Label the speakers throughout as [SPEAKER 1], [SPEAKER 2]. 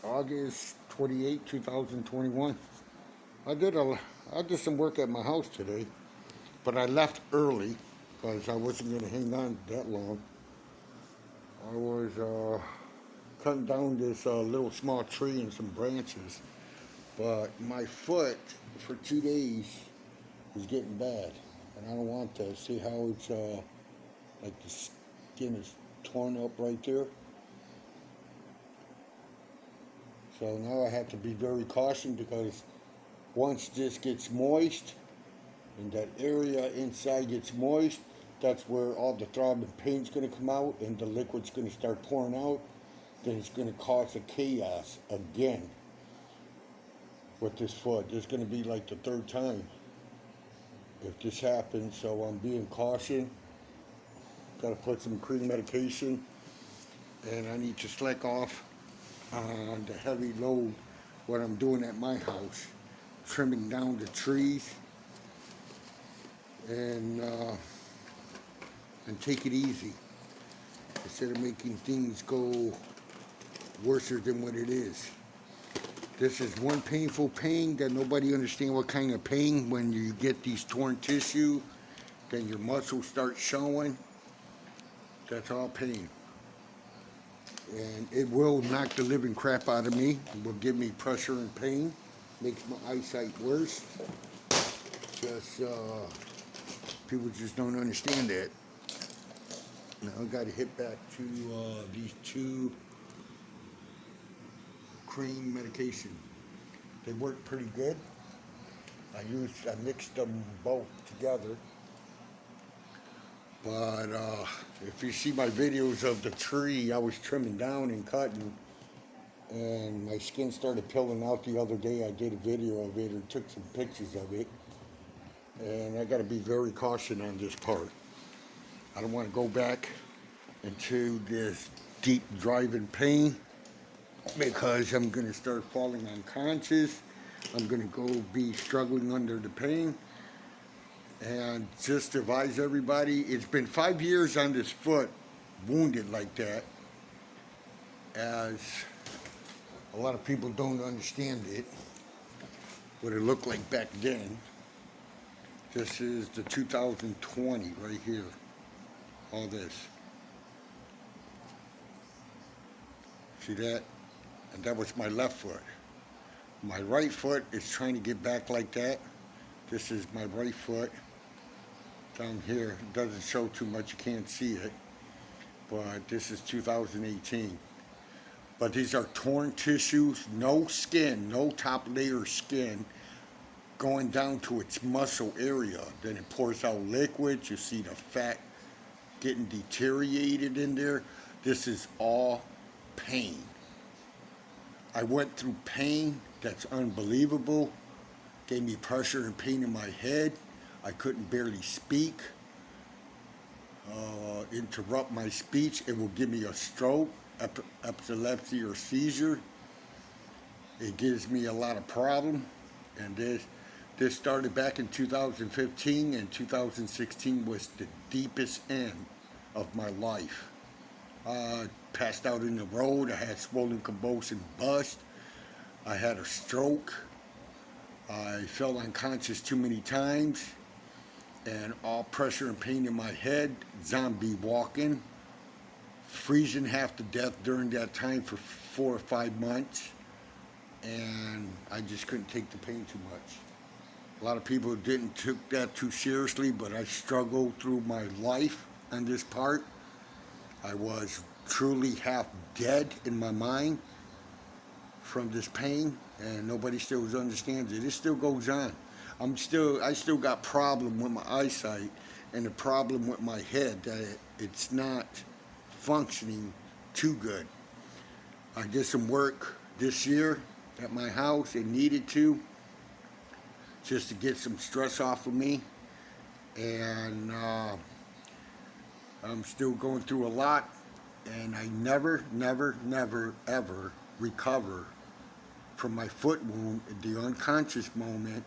[SPEAKER 1] August 28, 2021. I did some work at my house today, but I left early because I wasn't going to hang on that long. I was cutting down this little small tree and some branches, but my foot for 2 days is getting bad, and I don't want that. See how it's like the skin is torn up right there? So now I have to be very cautious because once this gets moist and that area inside gets moist, that's where all the throbbing pain's going to come out and the liquid's going to start pouring out. Then it's going to cause a chaos again with this foot. This is going to be like the third time if this happens, so I'm being cautious. Got to put some cream medication, and I need to slack off on the heavy load what I'm doing at my house, trimming down the trees and take it easy instead of making things go worse than what it is. This is one painful pain that nobody understands what kind of pain. When you get these torn tissue, then your muscles start showing. That's all pain. And it will knock the living crap out of me. It will give me pressure and pain. Makes my eyesight worse. Just people just don't understand that. Now I got to hit back to these two cream medication. They work pretty good. I mixed them both together. But if you see my videos of the tree I was trimming down and cutting, and my skin started peeling out the other day, I did a video of it and took some pictures of it. And I got to be very cautious on this part. I don't want to go back into this deep driving pain because I'm going to start falling unconscious. I'm going to go be struggling under the pain. And just to advise everybody, it's been 5 years on this foot, wounded like that, as a lot of people don't understand it, what it looked like back then. This is the 2020 right here, all this. See that? And that was my left foot. My right foot is trying to get back like that. This is my right foot. Down here, it doesn't show too much, you can't see it, but this is 2018. But these are torn tissues, no skin, no top layer skin, going down to its muscle area. Then it pours out liquid, you see the fat getting deteriorated in there. This is all pain. I went through pain that's unbelievable, gave me pressure and pain in my head. I couldn't barely speak, interrupt my speech. It will give me a stroke, epilepsy, or seizure. It gives me a lot of problem. And this started back in 2015, and 2016 was the deepest end of my life. Passed out in the road. I had swollen convulsive bust. I had a stroke. I fell unconscious too many times. And all pressure and pain in my head, zombie walking, freezing half to death during that time for 4 or 5 months, and I just couldn't take the pain too much. A lot of people didn't took that too seriously, but I struggled through my life on this part. I was truly half dead in my mind from this pain, and nobody still understands it. It still goes on. I still got problem with my eyesight and the problem with my head that it's not functioning too good. I did some work this year at my house. It needed to, just to get some stress off of me. And I'm still going through a lot, and I never, ever recover from my foot wound, the unconscious moment,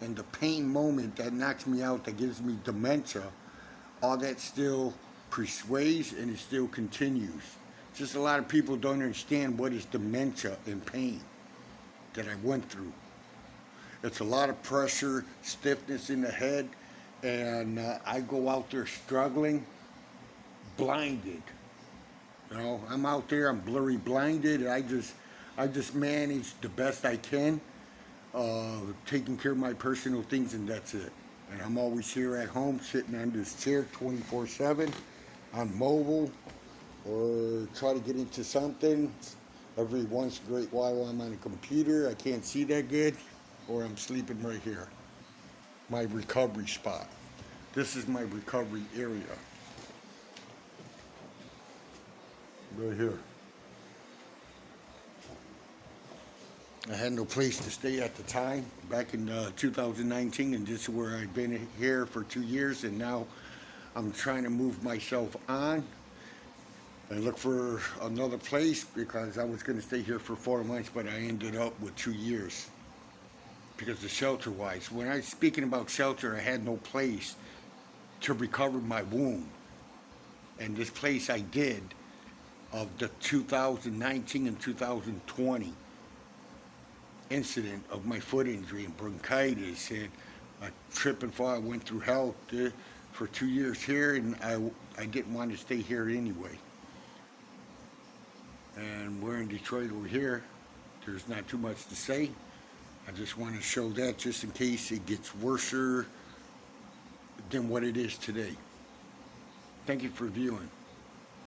[SPEAKER 1] and the pain moment that knocks me out, that gives me dementia. All that still persuades, and it still continues. Just a lot of people don't understand what is dementia and pain that I went through. It's a lot of pressure, stiffness in the head, and I go out there struggling, blinded. You know, I'm out there, I'm blurry blinded, and I just manage the best I can, taking care of my personal things, and that's it. And I'm always here at home, sitting on this chair 24/7, on mobile, or try to get into something. Every once in a great while, I'm on a computer. I can't see that good, or I'm sleeping right here. My recovery spot. This is my recovery area. Right here. I had no place to stay at the time, back in 2019, and this is where I've been here for 2 years, and now I'm trying to move myself on and look for another place because I was going to stay here for 4 months, but I ended up with 2 years because of shelter-wise. When I was speaking about shelter, I had no place to recover my wound, and this place I did of the 2019 and 2020 incident of my foot injury and bronchitis and a trip and fall. I went through hell for 2 years here, and I didn't want to stay here anyway. And we're in Detroit over here. There's not too much to say. I just want to show that just in case it gets worse than what it is today. Thank you for viewing.